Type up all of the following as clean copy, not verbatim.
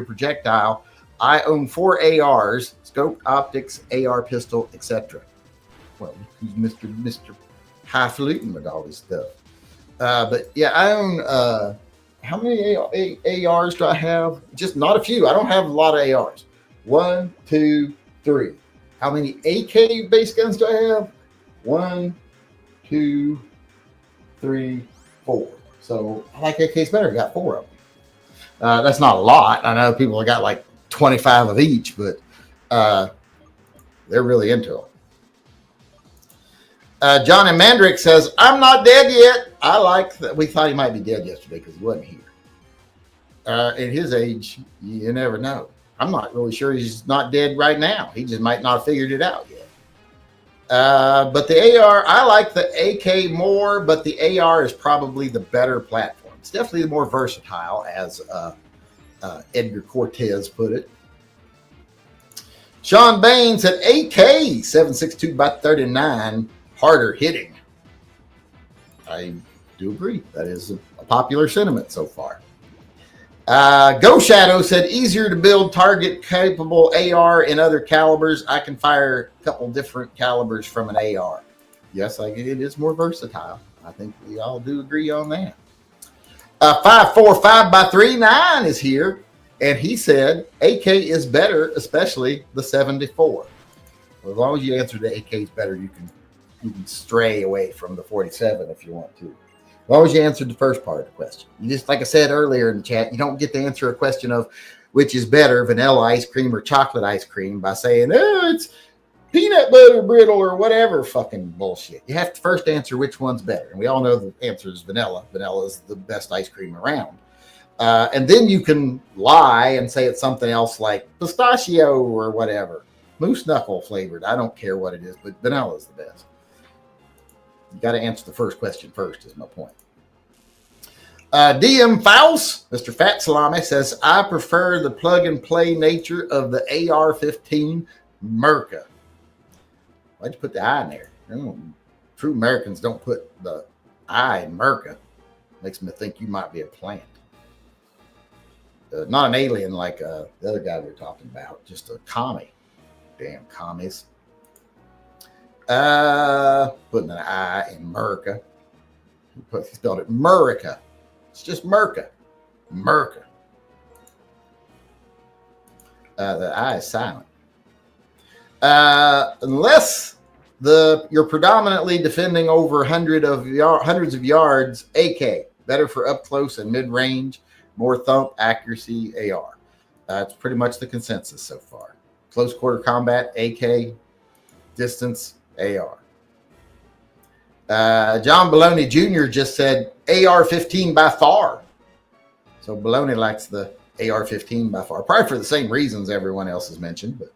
projectile. I own 4 ARs, scope, optics, AR pistol, etc. Well, he's Mr. Highfalutin with all this stuff. But yeah, I own how many ARs do I have? Just not a few. I don't have a lot of ARs. 1, 2, 3. How many AK base guns do I have? 1, 2, 3, 4. So I like AKs better. I got 4 of them. That's not a lot. I know people have got like 25 of each, but they're really into them. Johnny Mandrick says, I'm not dead yet. I like that. We thought he might be dead yesterday because he wasn't here. At his age, you never know. I'm not really sure he's not dead right now. He just might not have figured it out yet. But the AR, I like the AK more, but the AR is probably the better platform. It's definitely the more versatile, as Edgar Cortez put it. Sean Bain said AK 7.62x39 harder hitting. I do agree. That is a popular sentiment so far. Go Shadow said easier to build target capable AR in other calibers. I can fire a couple different calibers from an AR. Yes, it is more versatile. I think we all do agree on that. 545x39 is here, and he said AK is better, especially the 74. Well, as long as you answer the AK is better, you can stray away from the 47 if you want to. As long as you answered the first part of the question. You just, like I said earlier in the chat, you don't get to answer a question of which is better, vanilla ice cream or chocolate ice cream, by saying, oh, it's peanut butter brittle or whatever fucking bullshit. You have to first answer which one's better. And we all know the answer is vanilla. Vanilla is the best ice cream around. And then you can lie and say it's something else like pistachio or whatever. Moose knuckle flavored. I don't care what it is, but vanilla is the best. You got to answer the first question first, is my point. DM Faust, Mr. Fat Salami, says, I prefer the plug-and-play nature of the AR-15 Merca. Why'd you put the I in there? True Americans don't put the I in Merca. Makes me think you might be a plant. Not an alien like the other guy we were talking about, just a commie. Damn commies. Putting an I in Merca. He spelled it Murica. It's just Merca. Merca. The I is silent. Unless you're predominantly defending over hundreds of yards, AK. Better for up close and mid range. More thump accuracy, AR. That's pretty much the consensus so far. Close quarter combat, AK. Distance, AR. John Baloney Jr. just said AR-15 by far. So Baloney likes the AR-15 by far. Probably for the same reasons everyone else has mentioned. But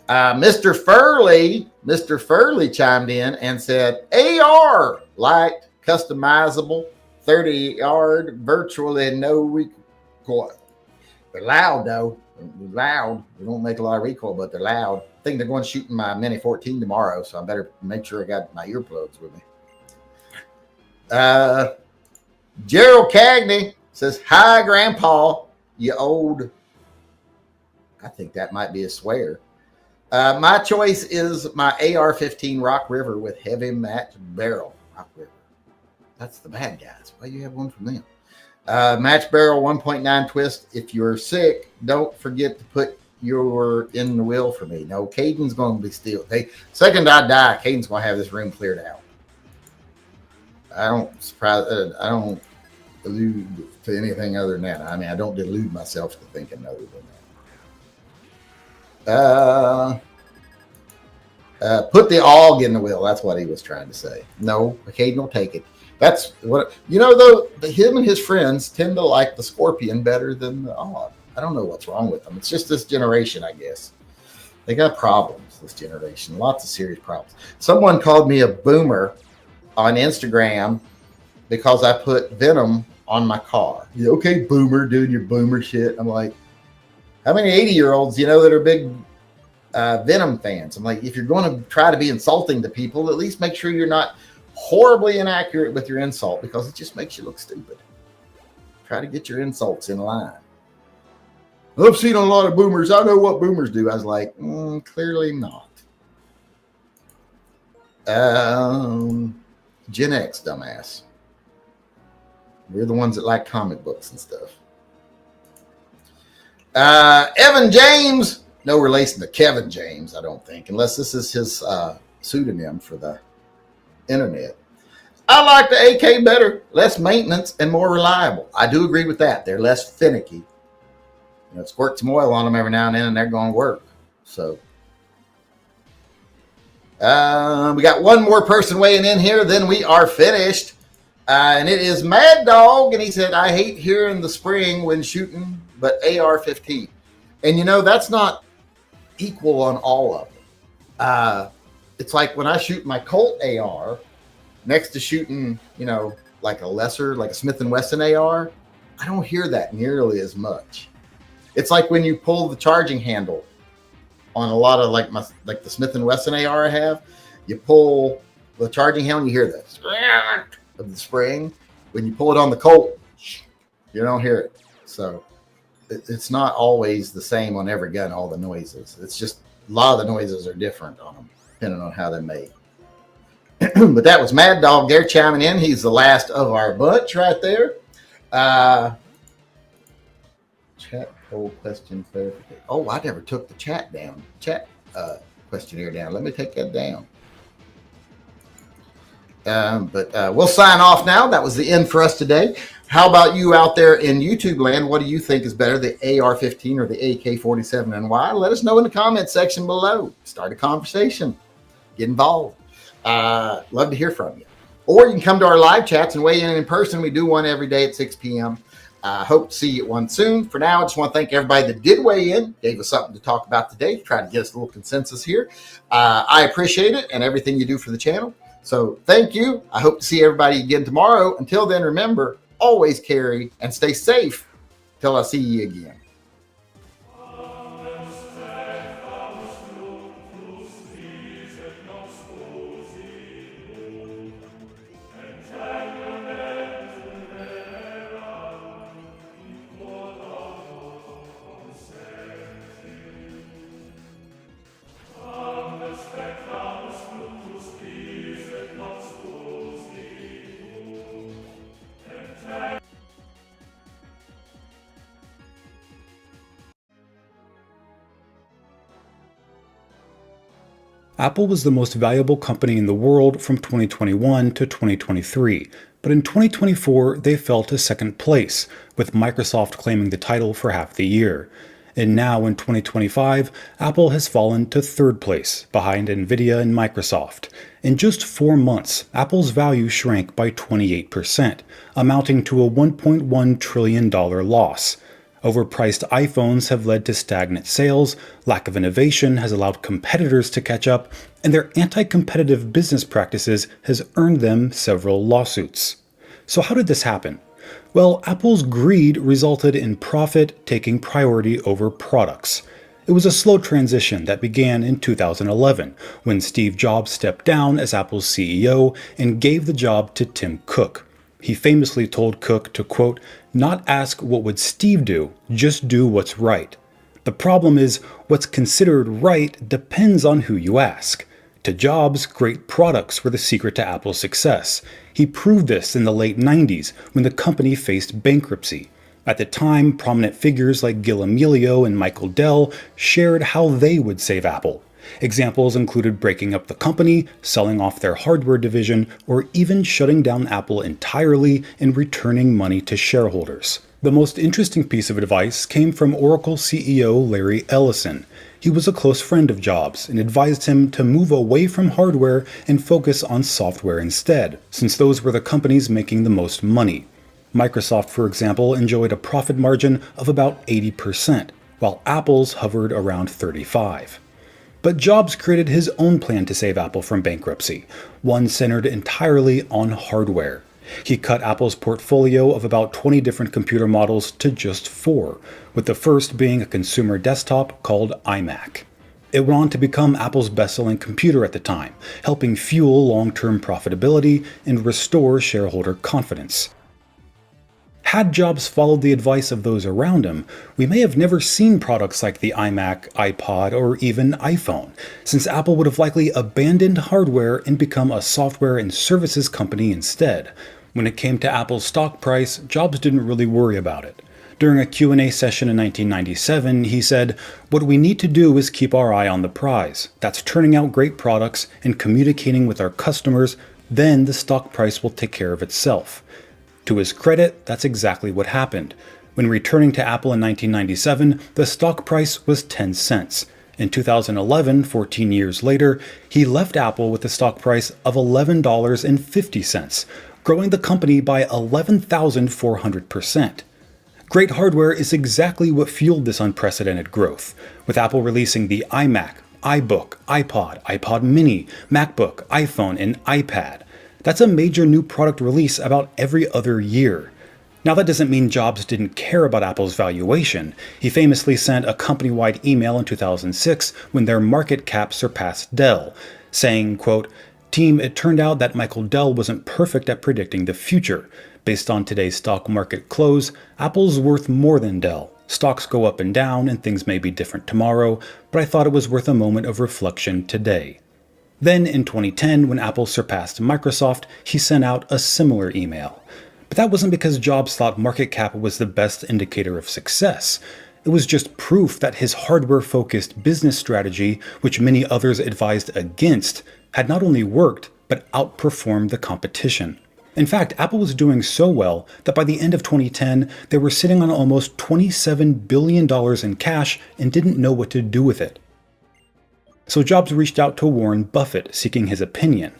Mr. Furley chimed in and said AR, light, customizable, 30-yard, virtually no recoil. They're loud, though. They're loud. They don't make a lot of recoil, but they're loud. I think they're going shooting my Mini 14 tomorrow, so I better make sure I got my earplugs with me. Gerald Cagney says, hi, Grandpa, you old. I think that might be a swear. My choice is my AR-15 Rock River with heavy match barrel. Rock River. That's the bad guys. Why do you have one from them? Match barrel 1.9 twist. If you're sick, don't forget to put your in the will for me. No, Caden's going to be still. Second I die, Caden's going to have this room cleared out. I don't allude to anything other than that. I mean, I don't delude myself to thinking other than that. Put the AUG in the will. That's what he was trying to say. No, Caden will take it. That's what, though, him and his friends tend to like the Scorpion better than the AUG. I don't know what's wrong with them. It's just this generation, I guess. They got problems, this generation. Lots of serious problems. Someone called me a boomer on Instagram because I put Venom on my car. Okay, boomer, doing your boomer shit. I'm like, how many 80-year-olds that are big Venom fans? I'm like, if you're going to try to be insulting to people, at least make sure you're not horribly inaccurate with your insult, because it just makes you look stupid. Try to get your insults in line. I've seen a lot of boomers. I know what boomers do. I was like, clearly not. Gen X, dumbass. We're the ones that like comic books and stuff. Evan James, no relation to Kevin James, I don't think, unless this is his pseudonym for the internet. I like the AK better, less maintenance and more reliable. I do agree with that. They're less finicky. Squirt some oil on them every now and then and they're going to work. So we got one more person weighing in here, then we are finished. And it is Mad Dog, and he said, I hate hearing the spring when shooting, but AR-15. And that's not equal on all of them. It's like when I shoot my Colt AR next to shooting, like a Smith & Wesson AR, I don't hear that nearly as much. It's like when you pull the charging handle on a lot of like the Smith & Wesson AR I have, you pull the charging handle, you hear this of the spring. When you pull it on the Colt, you don't hear it. So it's not always the same on every gun, all the noises. It's just a lot of the noises are different on them, depending on how they're made. But that was Mad Dog there chiming in. He's the last of our bunch right there. Chat poll question clarification. Oh, I never took the chat questionnaire down. Let me take that down. But we'll sign off now. That was the end for us today. How about you out there in YouTube land? What do you think is better, the AR-15 or the AK-47, and why? Let us know in the comment section below. Start a conversation. Get involved. Love to hear from you. Or you can come to our live chats and weigh in person. We do one every day at 6 p.m. Hope to see you at one soon. For now, I just want to thank everybody that did weigh in, gave us something to talk about today, try to get us a little consensus here. I appreciate it and everything you do for the channel. So thank you. I hope to see everybody again tomorrow. Until then, remember, always carry and stay safe till I see you again. Apple was the most valuable company in the world from 2021 to 2023, but in 2024 they fell to second place, with Microsoft claiming the title for half the year. And now in 2025, Apple has fallen to third place, behind Nvidia and Microsoft. In just 4 months, Apple's value shrank by 28%, amounting to a $1.1 trillion loss. Overpriced iPhones have led to stagnant sales, lack of innovation has allowed competitors to catch up, and their anti-competitive business practices has earned them several lawsuits. So how did this happen? Well, Apple's greed resulted in profit taking priority over products. It was a slow transition that began in 2011, when Steve Jobs stepped down as Apple's CEO and gave the job to Tim Cook. He famously told Cook to, quote, not ask what would Steve do, just do what's right. The problem is, what's considered right depends on who you ask. To Jobs, great products were the secret to Apple's success. He proved this in the late 90s when the company faced bankruptcy. At the time, prominent figures like Gil Amelio and Michael Dell shared how they would save Apple. Examples included breaking up the company, selling off their hardware division, or even shutting down Apple entirely and returning money to shareholders. The most interesting piece of advice came from Oracle CEO Larry Ellison. He was a close friend of Jobs and advised him to move away from hardware and focus on software instead, since those were the companies making the most money. Microsoft, for example, enjoyed a profit margin of about 80%, while Apple's hovered around 35%. But Jobs created his own plan to save Apple from bankruptcy, one centered entirely on hardware. He cut Apple's portfolio of about 20 different computer models to just 4, with the first being a consumer desktop called iMac. It went on to become Apple's best-selling computer at the time, helping fuel long-term profitability and restore shareholder confidence. had Jobs followed the advice of those around him, we may have never seen products like the iMac, iPod, or even iPhone, since Apple would have likely abandoned hardware and become a software and services company instead. When it came to Apple's stock price, Jobs didn't really worry about it. During a Q&A session in 1997, he said, "What we need to do is keep our eye on the prize. That's turning out great products and communicating with our customers, then the stock price will take care of itself." To his credit, that's exactly what happened. When returning to Apple in 1997, the stock price was 10 cents. In 2011, 14 years later, he left Apple with a stock price of $11.50, growing the company by 11,400%. Great hardware is exactly what fueled this unprecedented growth, with Apple releasing the iMac, iBook, iPod, iPod mini, MacBook, iPhone, and iPad. That's a major new product release about every other year. Now that doesn't mean Jobs didn't care about Apple's valuation. He famously sent a company-wide email in 2006 when their market cap surpassed Dell, saying, quote, "Team, it turned out that Michael Dell wasn't perfect at predicting the future. Based on today's stock market close, Apple's worth more than Dell. Stocks go up and down and things may be different tomorrow, but I thought it was worth a moment of reflection today." Then in 2010, when Apple surpassed Microsoft, he sent out a similar email. But that wasn't because Jobs thought market cap was the best indicator of success. It was just proof that his hardware-focused business strategy, which many others advised against, had not only worked, but outperformed the competition. In fact, Apple was doing so well that by the end of 2010, they were sitting on almost $27 billion in cash and didn't know what to do with it. So Jobs reached out to Warren Buffett, seeking his opinion.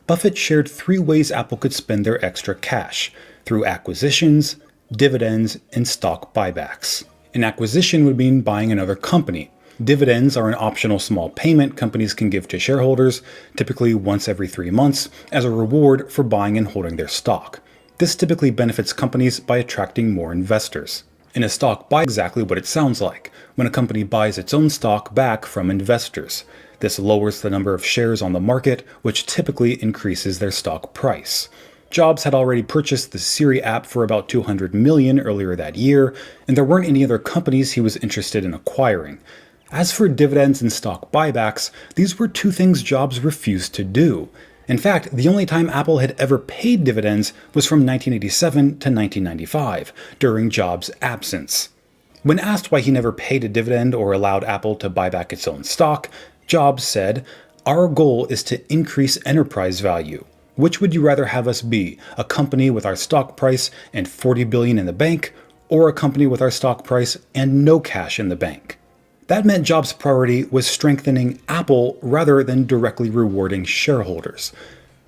Buffett shared 3 ways Apple could spend their extra cash: through acquisitions, dividends, and stock buybacks. An acquisition would mean buying another company. Dividends are an optional small payment companies can give to shareholders, typically once every 3 months, as a reward for buying and holding their stock. This typically benefits companies by attracting more investors. And a stock buy is exactly what it sounds like, when a company buys its own stock back from investors. This lowers the number of shares on the market, which typically increases their stock price. Jobs had already purchased the Siri app for about $200 million earlier that year, and there weren't any other companies he was interested in acquiring. As for dividends and stock buybacks, these were 2 things Jobs refused to do. In fact, the only time Apple had ever paid dividends was from 1987 to 1995, during Jobs' absence. When asked why he never paid a dividend or allowed Apple to buy back its own stock, Jobs said, "Our goal is to increase enterprise value. Which would you rather have us be, a company with our stock price and $40 billion in the bank, or a company with our stock price and no cash in the bank?" That meant Jobs' priority was strengthening Apple rather than directly rewarding shareholders.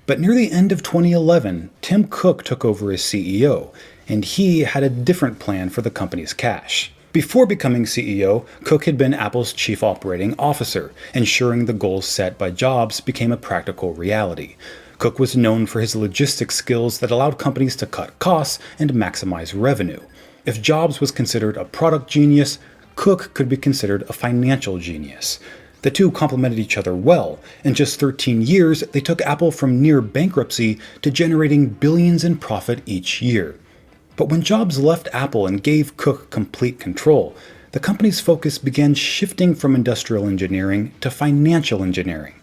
But near the end of 2011, Tim Cook took over as CEO, and he had a different plan for the company's cash. Before becoming CEO, Cook had been Apple's chief operating officer, ensuring the goals set by Jobs became a practical reality. Cook was known for his logistics skills that allowed companies to cut costs and maximize revenue. If Jobs was considered a product genius, Cook could be considered a financial genius. The two complemented each other well. In just 13 years, they took Apple from near bankruptcy to generating billions in profit each year. But when Jobs left Apple and gave Cook complete control, the company's focus began shifting from industrial engineering to financial engineering.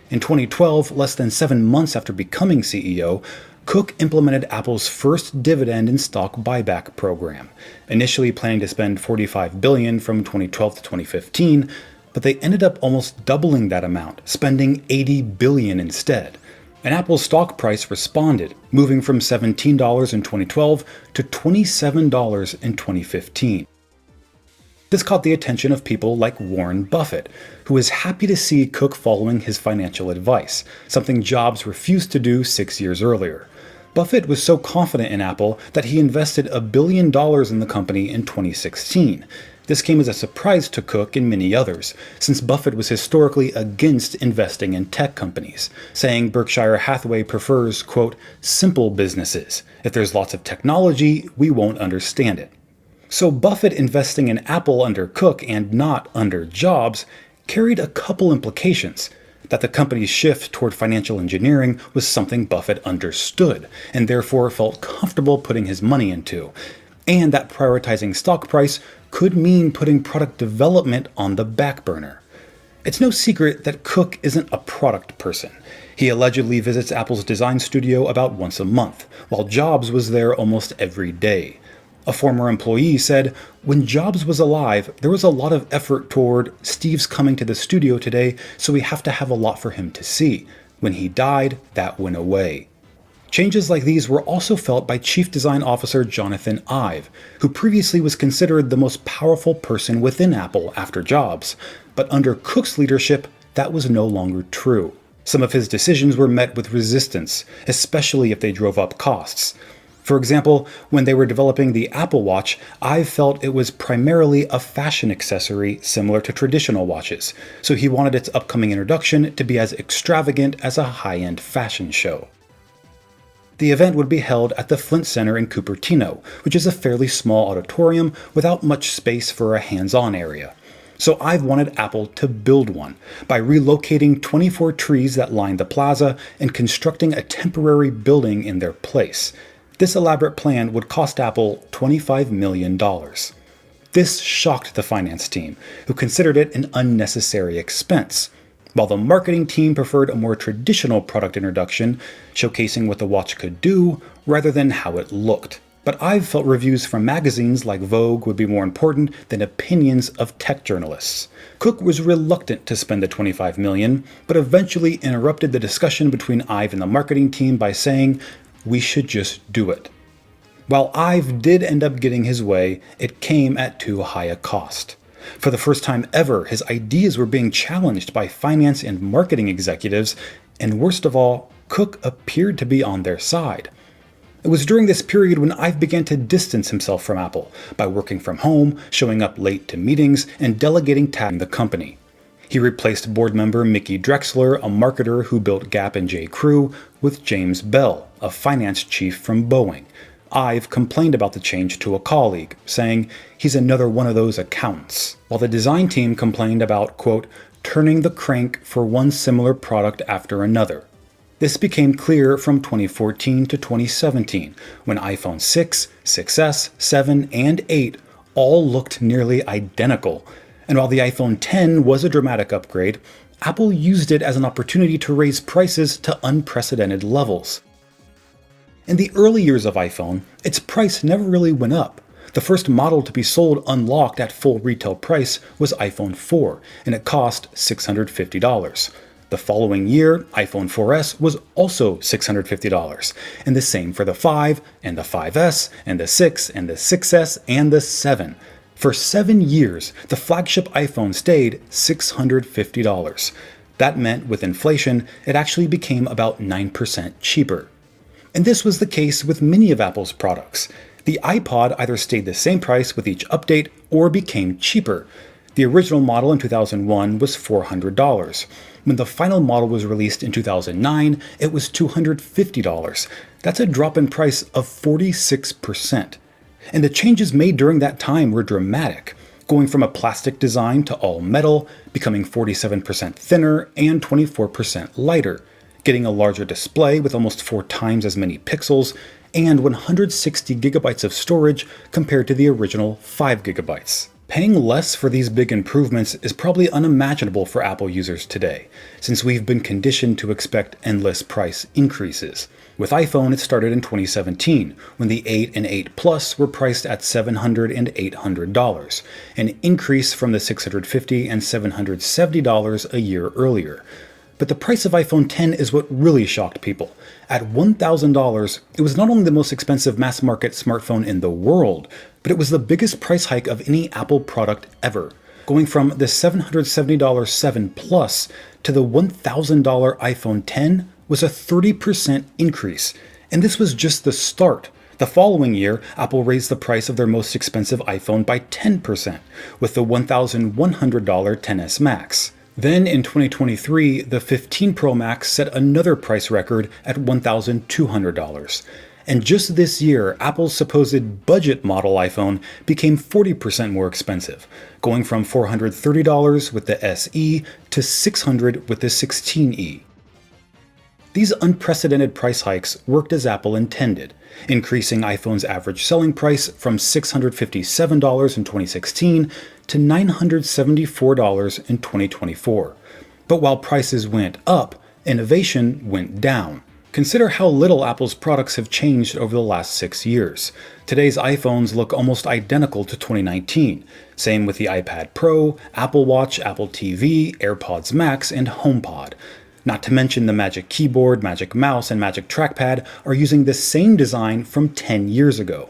In 2012, less than 7 months after becoming CEO, Cook implemented Apple's first dividend and stock buyback program, initially planning to spend $45 billion from 2012 to 2015, but they ended up almost doubling that amount, spending $80 billion instead. And Apple's stock price responded, moving from $17 in 2012 to $27 in 2015. This caught the attention of people like Warren Buffett, who was happy to see Cook following his financial advice, something Jobs refused to do 6 years earlier. Buffett was so confident in Apple that he invested $1 billion in the company in 2016. This came as a surprise to Cook and many others, since Buffett was historically against investing in tech companies, saying Berkshire Hathaway prefers, quote, simple businesses. If there's lots of technology, we won't understand it. So Buffett investing in Apple under Cook and not under Jobs carried a couple implications. That the company's shift toward financial engineering was something Buffett understood, and therefore felt comfortable putting his money into. and that prioritizing stock price could mean putting product development on the back burner. It's no secret that Cook isn't a product person. He allegedly visits Apple's design studio about once a month, while Jobs was there almost every day. A former employee said, "When Jobs was alive, there was a lot of effort toward Steve's coming to the studio today, so we have to have a lot for him to see. When he died, that went away." Changes like these were also felt by Chief Design Officer Jonathan Ive, who previously was considered the most powerful person within Apple after Jobs. But under Cook's leadership, that was no longer true. Some of his decisions were met with resistance, especially if they drove up costs. For example, when they were developing the Apple Watch, Ive felt it was primarily a fashion accessory similar to traditional watches, so he wanted its upcoming introduction to be as extravagant as a high-end fashion show. The event would be held at the Flint Center in Cupertino, which is a fairly small auditorium without much space for a hands-on area. So Ive wanted Apple to build one by relocating 24 trees that lined the plaza and constructing a temporary building in their place. This elaborate plan would cost Apple $25 million. This shocked the finance team, who considered it an unnecessary expense, while the marketing team preferred a more traditional product introduction, showcasing what the watch could do rather than how it looked. But Ive felt reviews from magazines like Vogue would be more important than opinions of tech journalists. Cook was reluctant to spend the $25 million, but eventually interrupted the discussion between Ive and the marketing team by saying, "We should just do it." While Ive did end up getting his way, it came at too high a cost. For the first time ever, his ideas were being challenged by finance and marketing executives, and worst of all, Cook appeared to be on their side. It was during this period when Ive began to distance himself from Apple by working from home, showing up late to meetings, and delegating tasks in the company. He replaced board member Mickey Drexler, a marketer who built Gap and J. Crew, with James Bell, a finance chief from Boeing. Ive complained about the change to a colleague, saying, "He's another one of those accountants," while the design team complained about, quote, "turning the crank for one similar product after another." This became clear from 2014 to 2017, when iPhone 6, 6S, 7, and 8 all looked nearly identical. And while the iPhone X was a dramatic upgrade, Apple used it as an opportunity to raise prices to unprecedented levels. In the early years of iPhone, its price never really went up. The first model to be sold unlocked at full retail price was iPhone 4, and it cost $650. The following year, iPhone 4S was also $650, and the same for the 5, and the 5S, and the 6, and the 6S, and the 7. For 7 years, the flagship iPhone stayed $650. That meant, with inflation, it actually became about 9% cheaper. And this was the case with many of Apple's products. The iPod either stayed the same price with each update or became cheaper. The original model in 2001 was $400. When the final model was released in 2009, it was $250. That's a drop in price of 46%. And the changes made during that time were dramatic, going from a plastic design to all metal, becoming 47% thinner and 24% lighter, getting a larger display with almost 4 times as many pixels, and 160 gigabytes of storage compared to the original 5 gigabytes. Paying less for these big improvements is probably unimaginable for Apple users today, since we've been conditioned to expect endless price increases. With iPhone, it started in 2017, when the 8 and 8 Plus were priced at $700 and $800, an increase from the $650 and $770 a year earlier. But the price of iPhone X is what really shocked people. At $1,000, it was not only the most expensive mass-market smartphone in the world, but it was the biggest price hike of any Apple product ever, going from the $770 7 Plus to the $1,000 iPhone X was a 30% increase, and this was just the start. The following year, Apple raised the price of their most expensive iPhone by 10%, with the $1,100 XS Max. Then in 2023, the 15 Pro Max set another price record at $1,200. And just this year, Apple's supposed budget model iPhone became 40% more expensive, going from $430 with the SE to $600 with the 16e. These unprecedented price hikes worked as Apple intended, increasing iPhone's average selling price from $657 in 2016 to $974 in 2024. But while prices went up, innovation went down. Consider how little Apple's products have changed over the last 6 years. Today's iPhones look almost identical to 2019. Same with the iPad Pro, Apple Watch, Apple TV, AirPods Max, and HomePod. Not to mention the Magic Keyboard, Magic Mouse, and Magic Trackpad are using the same design from 10 years ago.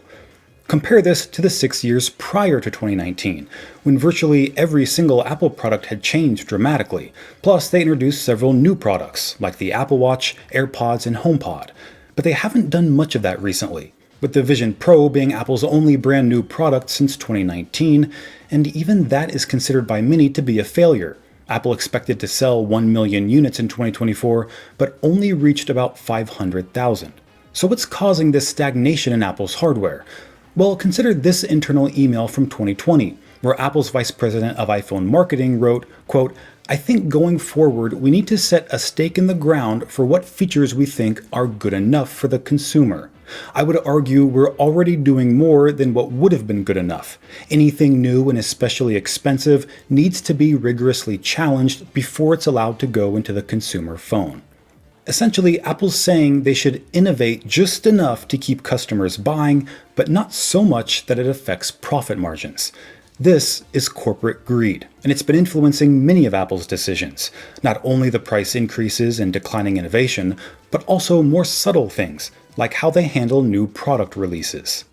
Compare this to the 6 years prior to 2019, when virtually every single Apple product had changed dramatically. Plus, they introduced several new products, like the Apple Watch, AirPods, and HomePod. But they haven't done much of that recently, with the Vision Pro being Apple's only brand new product since 2019, and even that is considered by many to be a failure. Apple expected to sell 1 million units in 2024, but only reached about 500,000. So what's causing this stagnation in Apple's hardware? Well, consider this internal email from 2020, where Apple's vice president of iPhone marketing wrote, quote, "I think going forward we need to set a stake in the ground for what features we think are good enough for the consumer. I would argue we're already doing more than what would have been good enough. Anything new and especially expensive needs to be rigorously challenged before it's allowed to go into the consumer phone." Essentially, Apple's saying they should innovate just enough to keep customers buying, but not so much that it affects profit margins. This is corporate greed, and it's been influencing many of Apple's decisions. Not only the price increases and declining innovation, but also more subtle things, like how they handle new product releases.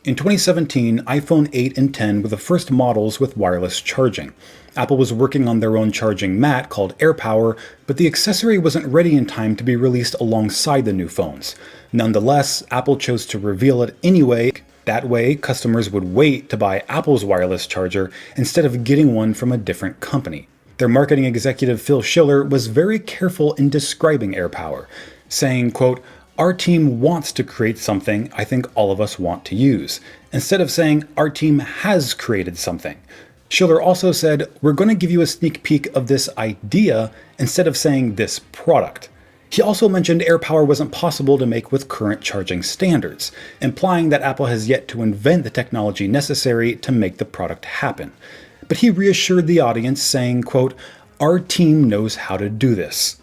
In 2017, iPhone 8 and 10 were the first models with wireless charging. Apple was working on their own charging mat called AirPower, but the accessory wasn't ready in time to be released alongside the new phones. Nonetheless, Apple chose to reveal it anyway. That way, customers would wait to buy Apple's wireless charger instead of getting one from a different company. Their marketing executive Phil Schiller was very careful in describing AirPower, saying, quote, "Our team wants to create something I think all of us want to use," instead of saying, "Our team has created something." Schiller also said, "We're going to give you a sneak peek of this idea," instead of saying this product. He also mentioned AirPower wasn't possible to make with current charging standards, implying that Apple has yet to invent the technology necessary to make the product happen. But he reassured the audience, saying, quote, "Our team knows how to do this."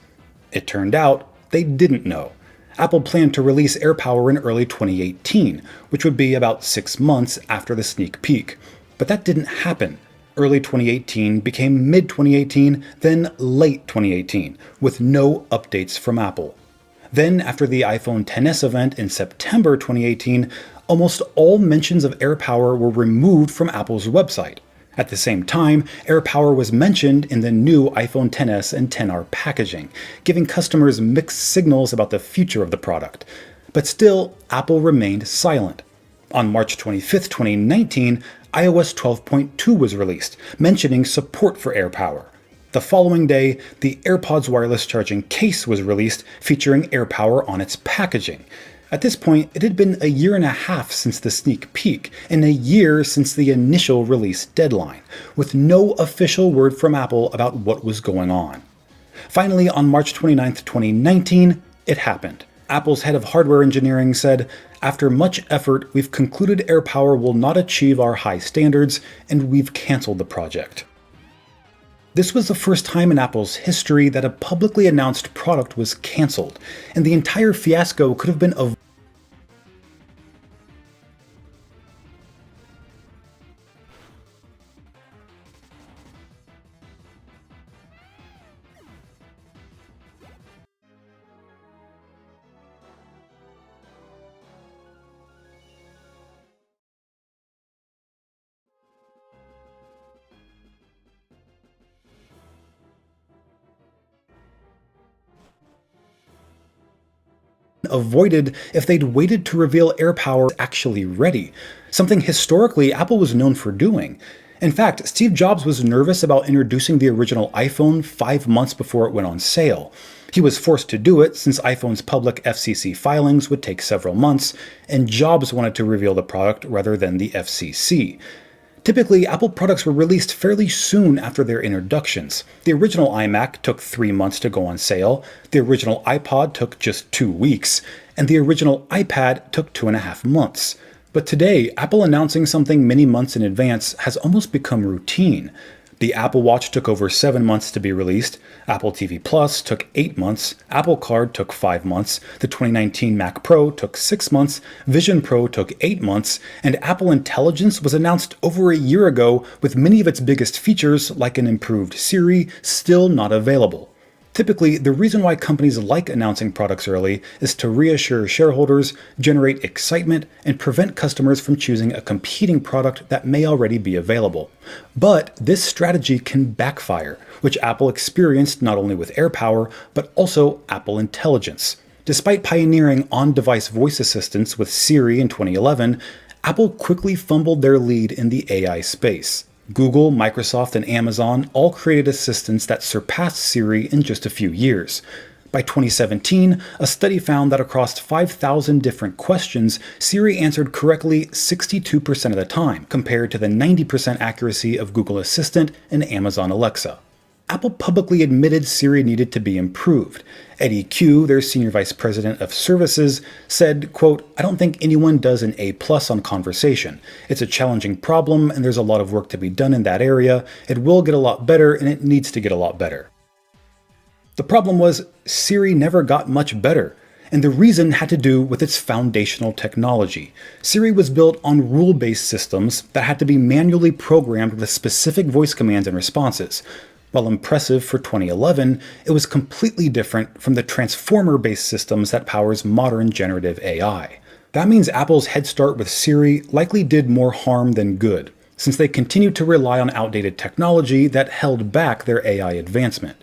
It turned out they didn't know. Apple planned to release AirPower in early 2018, which would be about 6 months after the sneak peek. But that didn't happen. Early 2018 became mid-2018, then late 2018, with no updates from Apple. Then, after the iPhone XS event in September 2018, almost all mentions of AirPower were removed from Apple's website. At the same time, AirPower was mentioned in the new iPhone XS and XR packaging, giving customers mixed signals about the future of the product. But still, Apple remained silent. On March 25, 2019, iOS 12.2 was released, mentioning support for AirPower. The following day, the AirPods wireless charging case was released, featuring AirPower on its packaging. At this point, it had been a year and a half since the sneak peek, and a year since the initial release deadline, with no official word from Apple about what was going on. Finally, on March 29, 2019, it happened. Apple's head of hardware engineering said, "After much effort, we've concluded AirPower will not achieve our high standards, and we've canceled the project." This was the first time in Apple's history that a publicly announced product was canceled, and the entire fiasco could have been avoided. If they'd waited to reveal AirPower actually ready, something historically Apple was known for doing. In fact, Steve Jobs was nervous about introducing the original iPhone 5 months before it went on sale. He was forced to do it since iPhone's public FCC filings would take several months, and Jobs wanted to reveal the product rather than the FCC. Typically, Apple products were released fairly soon after their introductions. The original iMac took 3 months to go on sale, the original iPod took just 2 weeks, and the original iPad took 2.5 months. But today, Apple announcing something many months in advance has almost become routine. The Apple Watch took over 7 months to be released, Apple TV Plus took 8 months, Apple Card took 5 months, the 2019 Mac Pro took 6 months, Vision Pro took 8 months, and Apple Intelligence was announced over a year ago with many of its biggest features, like an improved Siri, still not available. Typically, the reason why companies like announcing products early is to reassure shareholders, generate excitement, and prevent customers from choosing a competing product that may already be available. But this strategy can backfire, which Apple experienced not only with AirPower, but also Apple Intelligence. Despite pioneering on-device voice assistants with Siri in 2011, Apple quickly fumbled their lead in the AI space. Google, Microsoft, and Amazon all created assistants that surpassed Siri in just a few years. By 2017, a study found that across 5,000 different questions, Siri answered correctly 62% of the time, compared to the 90% accuracy of Google Assistant and Amazon Alexa. Apple publicly admitted Siri needed to be improved. Eddie Q, their senior vice president of services, said, quote, "I don't think anyone does an A+ on conversation. It's a challenging problem and there's a lot of work to be done in that area. It will get a lot better and it needs to get a lot better." The problem was Siri never got much better. And the reason had to do with its foundational technology. Siri was built on rule-based systems that had to be manually programmed with specific voice commands and responses. While impressive for 2011, it was completely different from the transformer-based systems that powers modern generative AI. That means Apple's head start with Siri likely did more harm than good, since they continued to rely on outdated technology that held back their AI advancement.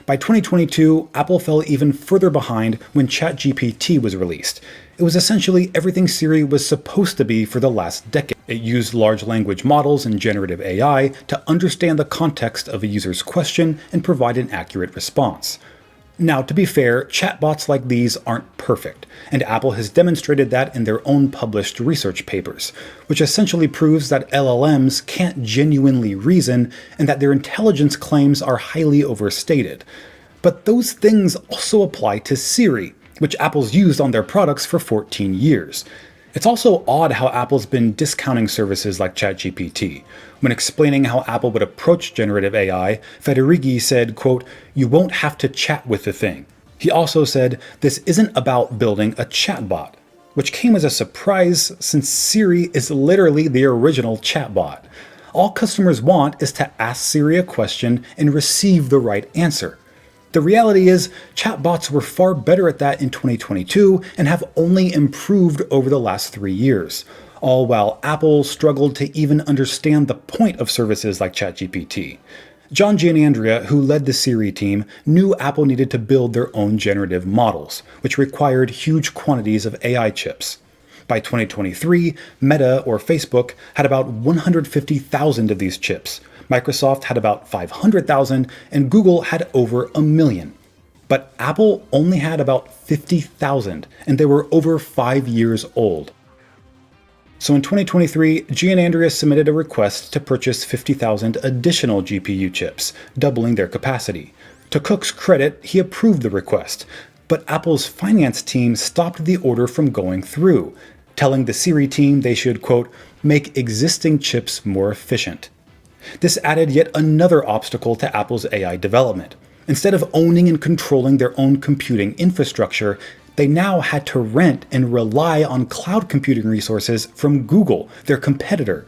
By 2022, Apple fell even further behind when ChatGPT was released. It was essentially everything Siri was supposed to be for the last decade. It used large language models and generative AI to understand the context of a user's question and provide an accurate response. Now, to be fair, chatbots like these aren't perfect, and Apple has demonstrated that in their own published research papers, which essentially proves that LLMs can't genuinely reason and that their intelligence claims are highly overstated. But those things also apply to Siri, which Apple's used on their products for 14 years. It's also odd how Apple's been discounting services like ChatGPT. When explaining how Apple would approach generative AI, Federighi said, quote, "You won't have to chat with the thing." He also said, "This isn't about building a chatbot," which came as a surprise since Siri is literally the original chatbot. All customers want is to ask Siri a question and receive the right answer. The reality is, chatbots were far better at that in 2022 and have only improved over the last 3 years, all while Apple struggled to even understand the point of services like ChatGPT. John Gianandrea, who led the Siri team, knew Apple needed to build their own generative models, which required huge quantities of AI chips. By 2023, Meta, or Facebook, had about 150,000 of these chips. Microsoft had about 500,000, and Google had over 1 million. But Apple only had about 50,000, and they were over 5 years old. So in 2023, Gianandrea submitted a request to purchase 50,000 additional GPU chips, doubling their capacity. To Cook's credit, he approved the request, but Apple's finance team stopped the order from going through, telling the Siri team they should, quote, "make existing chips more efficient." This added yet another obstacle to Apple's AI development. Instead of owning and controlling their own computing infrastructure, they now had to rent and rely on cloud computing resources from Google, their competitor.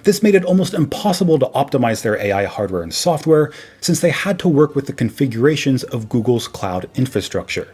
This made it almost impossible to optimize their AI hardware and software, since they had to work with the configurations of Google's cloud infrastructure.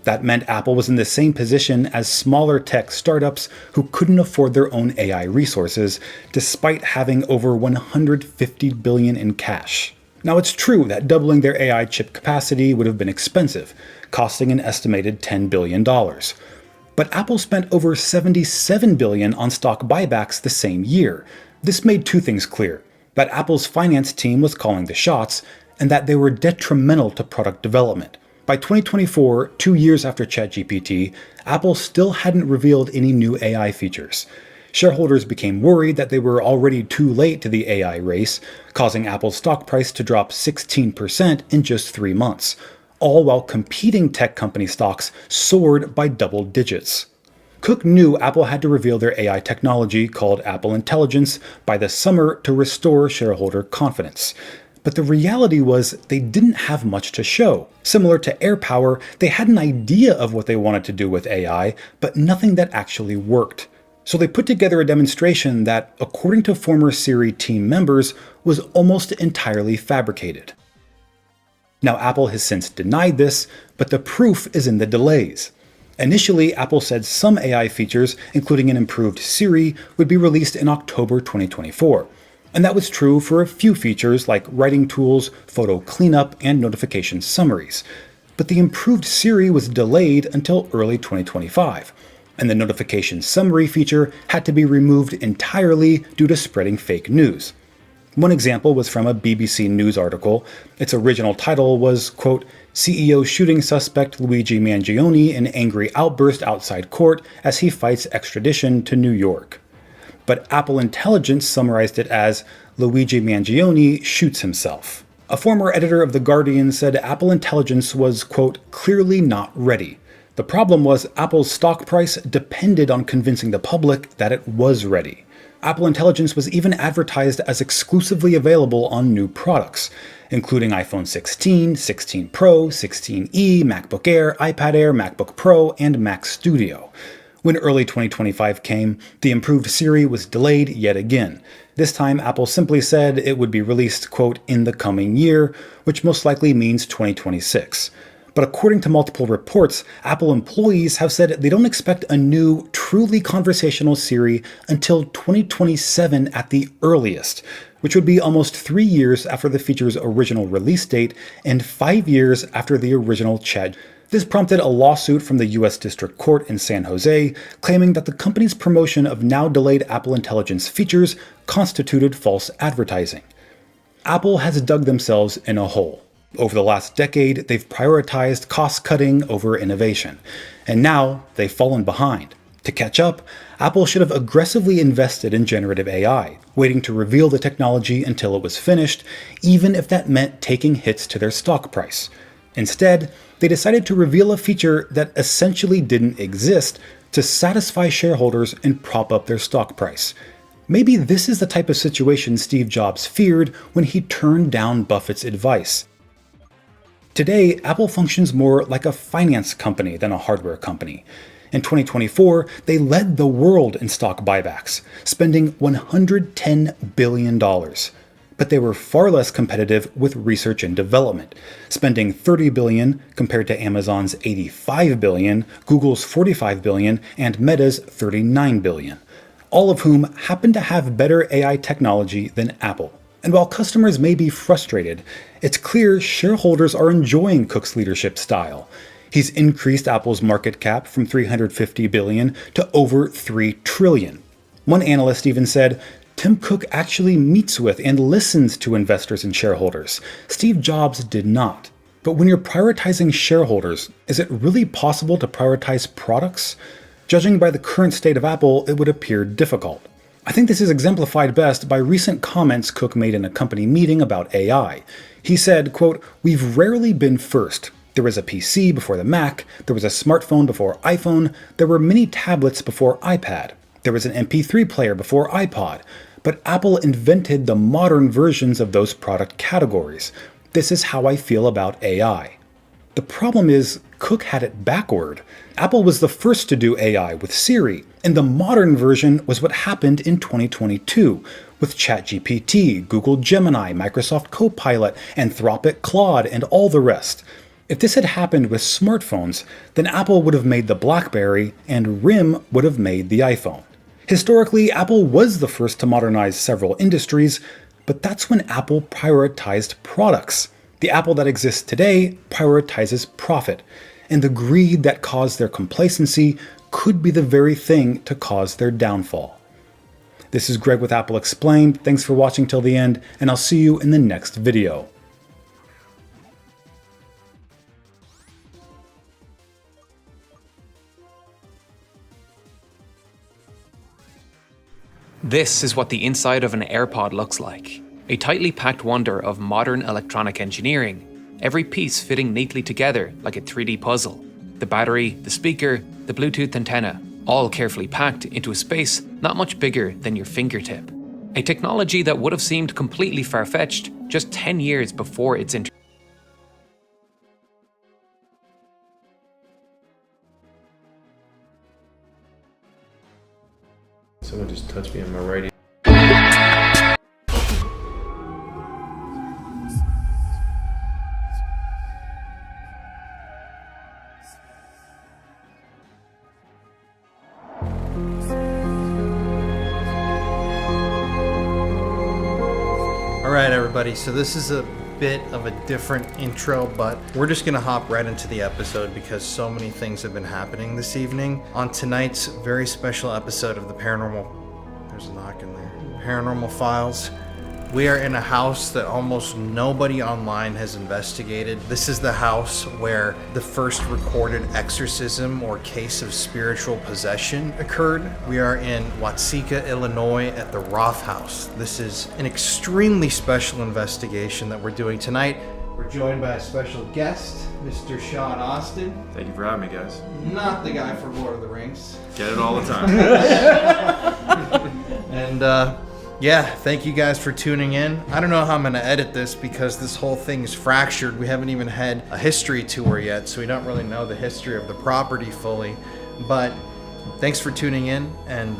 That meant Apple was in the same position as smaller tech startups who couldn't afford their own AI resources, despite having over $150 billion in cash. Now, it's true that doubling their AI chip capacity would have been expensive, costing an estimated $10 billion. But Apple spent over $77 billion on stock buybacks the same year. This made two things clear: that Apple's finance team was calling the shots, and that they were detrimental to product development. By 2024, 2 years after ChatGPT, Apple still hadn't revealed any new AI features. Shareholders became worried that they were already too late to the AI race, causing Apple's stock price to drop 16% in just 3 months, all while competing tech company stocks soared by double digits. Cook knew Apple had to reveal their AI technology, called Apple Intelligence, by the summer to restore shareholder confidence. But the reality was they didn't have much to show. Similar to AirPower, they had an idea of what they wanted to do with AI, but nothing that actually worked. So they put together a demonstration that, according to former Siri team members, was almost entirely fabricated. Now, Apple has since denied this, but the proof is in the delays. Initially, Apple said some AI features, including an improved Siri, would be released in October 2024. And that was true for a few features like writing tools, photo cleanup, and notification summaries. But the improved Siri was delayed until early 2025, and the notification summary feature had to be removed entirely due to spreading fake news. One example was from a BBC News article. Its original title was, quote, CEO shooting suspect Luigi Mangione in angry outburst outside court as he fights extradition to New York. But Apple Intelligence summarized it as Luigi Mangione shoots himself. A former editor of The Guardian said Apple Intelligence was, quote, clearly not ready. The problem was Apple's stock price depended on convincing the public that it was ready. Apple Intelligence was even advertised as exclusively available on new products, including iPhone 16, 16 Pro, 16e, MacBook Air, iPad Air, MacBook Pro, and Mac Studio. When early 2025 came, the improved Siri was delayed yet again. This time, Apple simply said it would be released, quote, in the coming year, which most likely means 2026. But according to multiple reports, Apple employees have said they don't expect a new, truly conversational Siri until 2027 at the earliest, which would be almost 3 years after the feature's original release date and 5 years after the original chat. This prompted a lawsuit from the U.S. District Court in San Jose, claiming that the company's promotion of now-delayed Apple Intelligence features constituted false advertising. Apple has dug themselves in a hole. Over the last decade, they've prioritized cost-cutting over innovation, and now they've fallen behind. To catch up, Apple should have aggressively invested in generative AI, waiting to reveal the technology until it was finished, even if that meant taking hits to their stock price. Instead, they decided to reveal a feature that essentially didn't exist to satisfy shareholders and prop up their stock price. Maybe this is the type of situation Steve Jobs feared when he turned down Buffett's advice. Today, Apple functions more like a finance company than a hardware company. In 2024, they led the world in stock buybacks, spending $110 billion. But they were far less competitive with research and development, spending $30 billion compared to Amazon's $85 billion, Google's $45 billion, and Meta's $39 billion, all of whom happen to have better AI technology than Apple. And while customers may be frustrated, it's clear shareholders are enjoying Cook's leadership style. He's increased Apple's market cap from $350 billion to over $3 trillion. One analyst even said, Tim Cook actually meets with and listens to investors and shareholders. Steve Jobs did not. But when you're prioritizing shareholders, is it really possible to prioritize products? Judging by the current state of Apple, it would appear difficult. I think this is exemplified best by recent comments Cook made in a company meeting about AI. He said, quote, we've rarely been first. There was a PC before the Mac, there was a smartphone before iPhone, there were mini tablets before iPad, there was an MP3 player before iPod, but Apple invented the modern versions of those product categories. This is how I feel about AI. The problem is, Cook had it backward. Apple was the first to do AI with Siri, and the modern version was what happened in 2022 with ChatGPT, Google Gemini, Microsoft Copilot, Anthropic Claude, and all the rest. If this had happened with smartphones, then Apple would have made the BlackBerry and RIM would have made the iPhone. Historically, Apple was the first to modernize several industries, but that's when Apple prioritized products. The Apple that exists today prioritizes profit, and the greed that caused their complacency could be the very thing to cause their downfall. This is Greg with Apple Explained. Thanks for watching till the end, and I'll see you in the next video. This is what the inside of an AirPod looks like. A tightly packed wonder of modern electronic engineering, every piece fitting neatly together like a 3D puzzle. The battery, the speaker, the Bluetooth antenna, all carefully packed into a space not much bigger than your fingertip. A technology that would have seemed completely far-fetched just 10 years before its introduction. Someone just touched me on my right ear. Alright everybody, so this is a bit of a different intro, but we're just gonna hop right into the episode because so many things have been happening this evening. On tonight's very special episode of the there's a knock in there, Paranormal Files, we are in a house that almost nobody online has investigated. This is the house where the first recorded exorcism or case of spiritual possession occurred. We are in Watseka, Illinois at the Roth House. This is an extremely special investigation that we're doing tonight. We're joined by a special guest, Mr. Sean Austin. Thank you for having me, guys. Not the guy from Lord of the Rings. Get it all the time. And yeah, thank you guys for tuning in. I don't know how I'm going to edit this because this whole thing is fractured. We haven't even had a history tour yet, so we don't really know the history of the property fully. But thanks for tuning in, and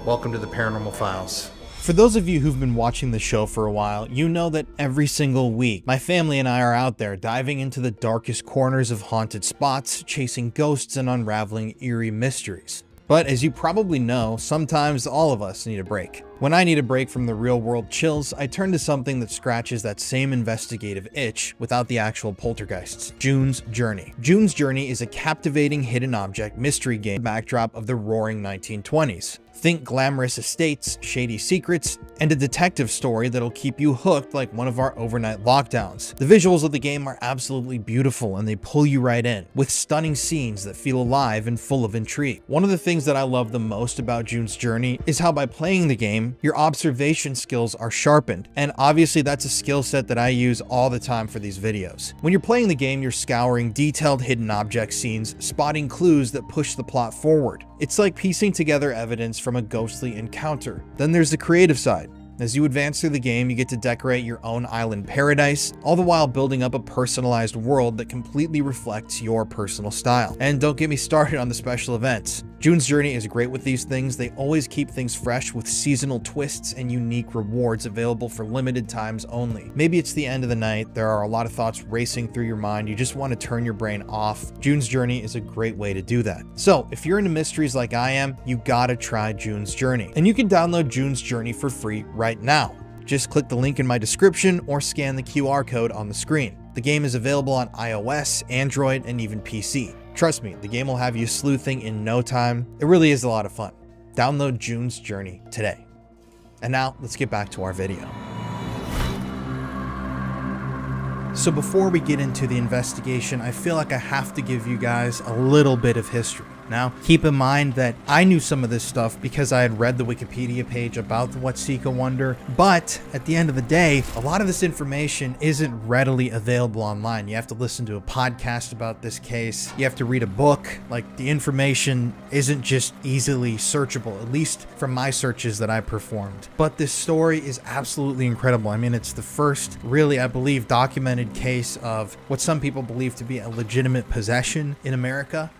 welcome to the Paranormal Files. For those of you who've been watching the show for a while, you know that every single week, my family and I are out there diving into the darkest corners of haunted spots, chasing ghosts and unraveling eerie mysteries. But as you probably know, sometimes all of us need a break. When I need a break from the real world chills, I turn to something that scratches that same investigative itch without the actual poltergeists. June's Journey. June's Journey is a captivating hidden object mystery game backdrop of the roaring 1920s. Think glamorous estates, shady secrets, and a detective story that'll keep you hooked like one of our overnight lockdowns. The visuals of the game are absolutely beautiful and they pull you right in, with stunning scenes that feel alive and full of intrigue. One of the things that I love the most about June's Journey is how by playing the game, your observation skills are sharpened, and obviously that's a skill set that I use all the time for these videos. When you're playing the game, you're scouring detailed hidden object scenes, spotting clues that push the plot forward. It's like piecing together evidence from a ghostly encounter. Then there's the creative side. As you advance through the game, you get to decorate your own island paradise, all the while building up a personalized world that completely reflects your personal style. And don't get me started on the special events. June's Journey is great with these things. They always keep things fresh with seasonal twists and unique rewards available for limited times only. Maybe it's the end of the night, there are a lot of thoughts racing through your mind, you just want to turn your brain off. June's Journey is a great way to do that. So if you're into mysteries like I am, you gotta try June's Journey. And you can download June's Journey for free right now. Just click the link in my description or scan the QR code on the screen. The game is available on iOS, Android, and even PC. Trust me, the game will have you sleuthing in no time. It really is a lot of fun. Download June's Journey today. And now, let's get back to our video. So before we get into the investigation, I feel like I have to give you guys a little bit of history. Now, keep in mind that I knew some of this stuff because I had read the Wikipedia page about the Watseka Wonder, but at the end of the day, a lot of this information isn't readily available online. You have to listen to a podcast about this case. You have to read a book. Like, the information isn't just easily searchable, at least from my searches that I performed. But this story is absolutely incredible. I mean, it's the first, really, I believe, documented case of what some people believe to be a legitimate possession in America.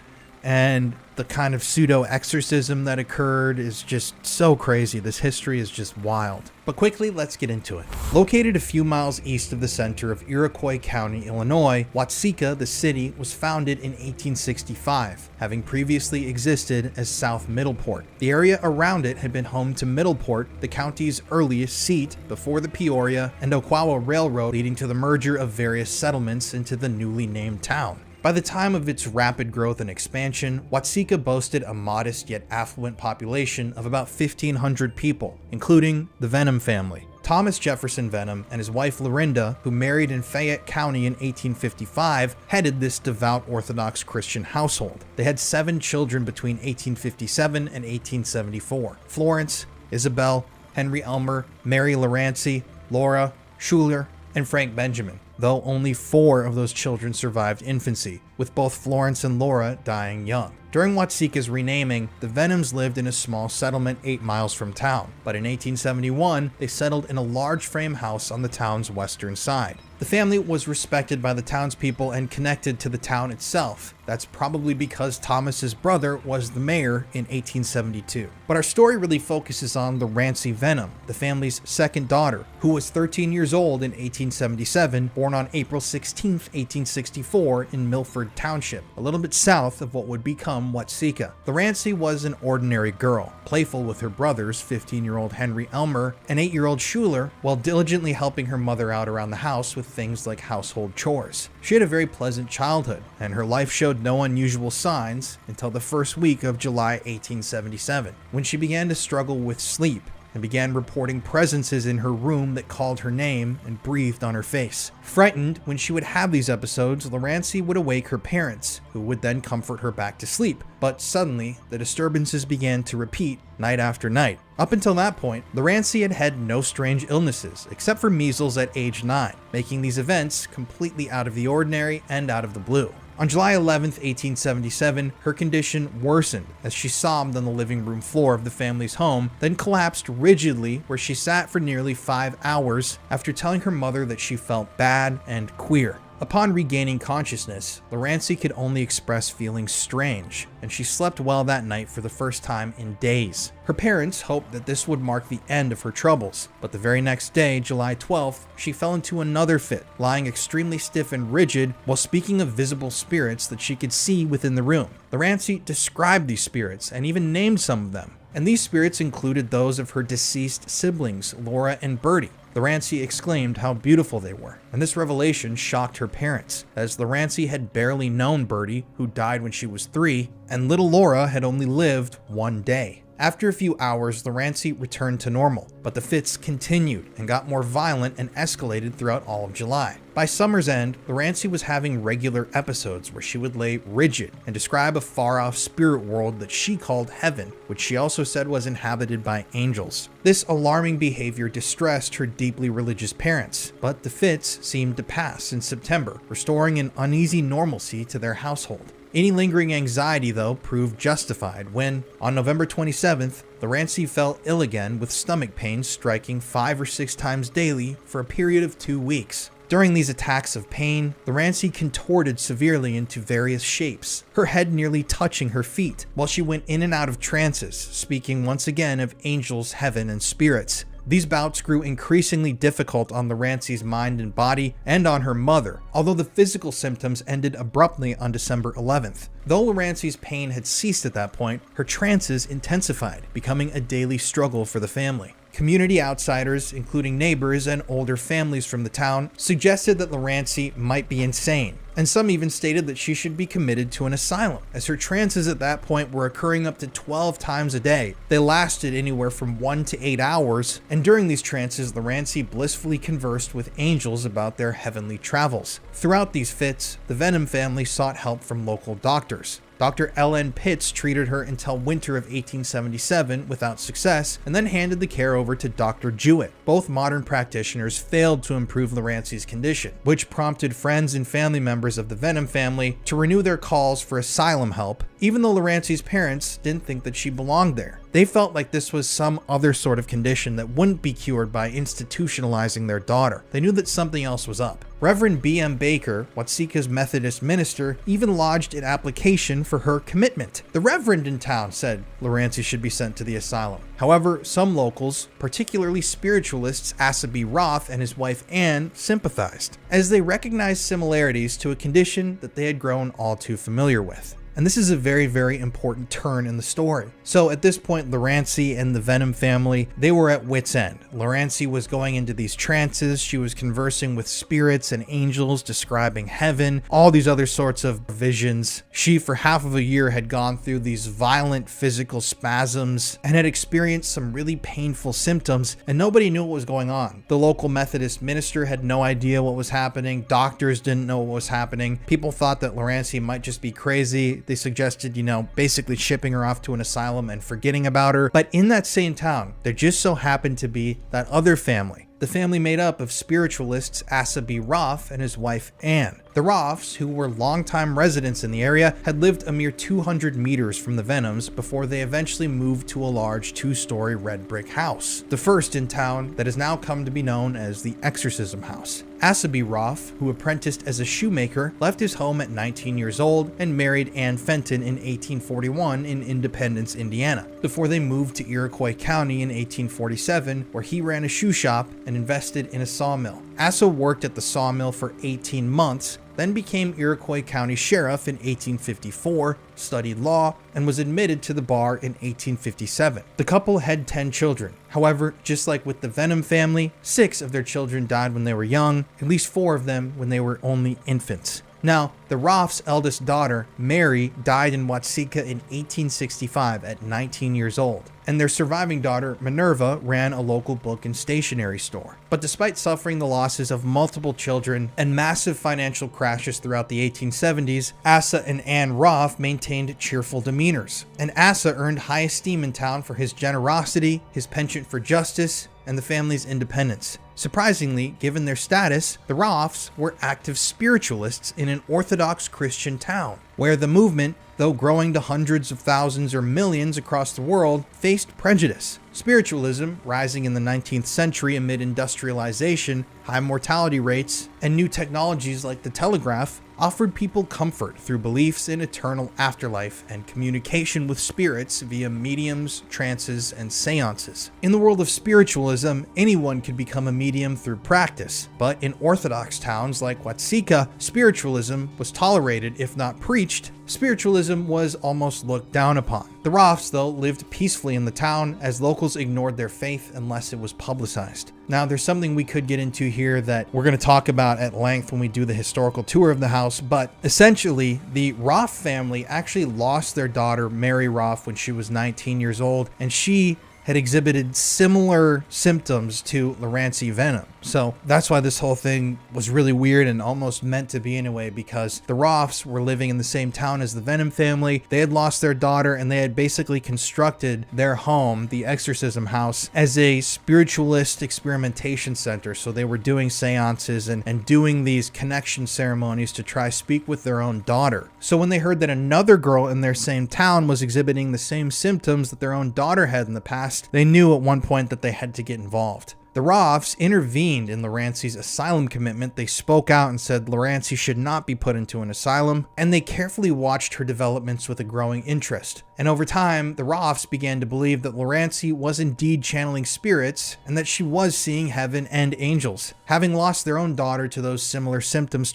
And the kind of pseudo-exorcism that occurred is just so crazy. This history is just wild. But quickly, let's get into it. Located a few miles east of the center of Iroquois County, Illinois, Watseka, the city, was founded in 1865, having previously existed as South Middleport. The area around it had been home to Middleport, the county's earliest seat, before the Peoria and Ocala Railroad, leading to the merger of various settlements into the newly named town. By the time of its rapid growth and expansion, Watseka boasted a modest yet affluent population of about 1,500 people, including the Venham family. Thomas Jefferson Venham and his wife Lorinda, who married in Fayette County in 1855, headed this devout Orthodox Christian household. They had 7 children between 1857 and 1874: Florence, Isabel, Henry Elmer, Mary Larancy, Laura, Schuler, and Frank Benjamin, though only 4 of those children survived infancy, with both Florence and Laura dying young. During Watseka's renaming, the Venoms lived in a small settlement 8 miles from town, but in 1871, they settled in a large frame house on the town's western side. The family was respected by the townspeople and connected to the town itself. That's probably because Thomas's brother was the mayor in 1872. But our story really focuses on the Rancy Venom, the family's second daughter, who was 13 years old in 1877, born on April 16, 1864 in Milford Township, a little bit south of what would become Watseka. The Rancy was an ordinary girl, playful with her brothers, 15-year-old Henry Elmer and 8-year-old Schuler, while diligently helping her mother out around the house with things like household chores. She had a very pleasant childhood, and her life showed no unusual signs until the first week of July 1877, when she began to struggle with sleep and began reporting presences in her room that called her name and breathed on her face. Frightened, when she would have these episodes, Larancy would awake her parents, who would then comfort her back to sleep. But suddenly, the disturbances began to repeat night after night. Up until that point, Larancy had had no strange illnesses, except for measles at age 9, making these events completely out of the ordinary and out of the blue. On July 11, 1877, her condition worsened as she sobbed on the living room floor of the family's home, then collapsed rigidly where she sat for nearly 5 hours after telling her mother that she felt bad and queer. Upon regaining consciousness, Larancy could only express feeling strange, and she slept well that night for the first time in days. Her parents hoped that this would mark the end of her troubles, but the very next day, July 12th, she fell into another fit, lying extremely stiff and rigid while speaking of visible spirits that she could see within the room. Larancy described these spirits and even named some of them, and these spirits included those of her deceased siblings, Laura and Bertie. Larancy exclaimed how beautiful they were, and this revelation shocked her parents, as Larancy had barely known Bertie, who died when she was 3, and little Laura had only lived 1 day. After a few hours, Larancy returned to normal, but the fits continued and got more violent and escalated throughout all of July. By summer's end, Larancy was having regular episodes where she would lay rigid and describe a far-off spirit world that she called heaven, which she also said was inhabited by angels. This alarming behavior distressed her deeply religious parents, but the fits seemed to pass in September, restoring an uneasy normalcy to their household. Any lingering anxiety, though, proved justified when, on November 27th, Larancy fell ill again with stomach pains striking 5 or 6 times daily for a period of 2 weeks. During these attacks of pain, Larancy contorted severely into various shapes, her head nearly touching her feet, while she went in and out of trances, speaking once again of angels, heaven, and spirits. These bouts grew increasingly difficult on Larancy's mind and body, and on her mother, although the physical symptoms ended abruptly on December 11th. Though Larancy's pain had ceased at that point, her trances intensified, becoming a daily struggle for the family. Community outsiders, including neighbors and older families from the town, suggested that Larancy might be insane, and some even stated that she should be committed to an asylum, as her trances at that point were occurring up to 12 times a day. They lasted anywhere from 1 to 8 hours, and during these trances, Larancy blissfully conversed with angels about their heavenly travels. Throughout these fits, the Venom family sought help from local doctors. Dr. L.N. Pitts treated her until winter of 1877 without success, and then handed the care over to Dr. Jewett. Both modern practitioners failed to improve Larancy's condition, which prompted friends and family members of the Venom family to renew their calls for asylum help, even though Larancy's parents didn't think that she belonged there. They felt like this was some other sort of condition that wouldn't be cured by institutionalizing their daughter. They knew that something else was up. Reverend B.M. Baker, Watseka's Methodist minister, even lodged an application for her commitment. The reverend in town said Larancy should be sent to the asylum. However, some locals, particularly spiritualists Asa B. Roth and his wife Anne, sympathized, as they recognized similarities to a condition that they had grown all too familiar with. And this is a very, very important turn in the story. So at this point, Larancy and the Venom family, they were at wit's end. Larancy was going into these trances. She was conversing with spirits and angels, describing heaven, all these other sorts of visions. She, for half of a year, had gone through these violent physical spasms and had experienced some really painful symptoms, and nobody knew what was going on. The local Methodist minister had no idea what was happening. Doctors didn't know what was happening. People thought that Larancy might just be crazy. They suggested, basically shipping her off to an asylum and forgetting about her. But in that same town, there just so happened to be that other family. The family made up of spiritualists Asa B. Roth and his wife Anne. The Roths, who were longtime residents in the area, had lived a mere 200 meters from the Venoms before they eventually moved to a large 2-story red brick house, the first in town that has now come to be known as the Exorcism House. Asa B. Roth, who apprenticed as a shoemaker, left his home at 19 years old and married Ann Fenton in 1841 in Independence, Indiana, before they moved to Iroquois County in 1847, where he ran a shoe shop and invested in a sawmill. Asa worked at the sawmill for 18 months, then became Iroquois County Sheriff in 1854, studied law, and was admitted to the bar in 1857. The couple had 10 children. However, just like with the Venom family, 6 of their children died when they were young, at least 4 of them when they were only infants. Now, the Roths' eldest daughter, Mary, died in Watseka in 1865 at 19 years old, and their surviving daughter, Minerva, ran a local book and stationery store. But despite suffering the losses of multiple children and massive financial crashes throughout the 1870s, Asa and Anne Roth maintained cheerful demeanors, and Asa earned high esteem in town for his generosity, his penchant for justice, and the family's independence. Surprisingly, given their status, the Roths were active spiritualists in an Orthodox Christian town, where the movement, though growing to hundreds of thousands or millions across the world, faced prejudice. Spiritualism, rising in the 19th century amid industrialization, high mortality rates, and new technologies like the telegraph, offered people comfort through beliefs in eternal afterlife and communication with spirits via mediums, trances, and seances. In the world of spiritualism, anyone could become a medium through practice, but in Orthodox towns like Watseka, spiritualism was tolerated if not preached. Spiritualism was almost looked down upon. The Roths, though, lived peacefully in the town as locals ignored their faith unless it was publicized. Now, there's something we could get into here that we're going to talk about at length when we do the historical tour of the house, but essentially, the Roth family actually lost their daughter, Mary Roth, when she was 19 years old, and she had exhibited similar symptoms to Loranci Venom. So that's why this whole thing was really weird and almost meant to be in a way, because the Roths were living in the same town as the Venom family. They had lost their daughter, and they had basically constructed their home, the Exorcism House, as a spiritualist experimentation center. So they were doing seances and doing these connection ceremonies to try speak with their own daughter. So when they heard that another girl in their same town was exhibiting the same symptoms that their own daughter had in the past, they knew at one point that they had to get involved. The Roths intervened in Loranci's asylum commitment. They spoke out and said Loranci should not be put into an asylum, and they carefully watched her developments with a growing interest. And over time, the Roths began to believe that Loranci was indeed channeling spirits and that she was seeing heaven and angels. Having lost their own daughter to those similar symptoms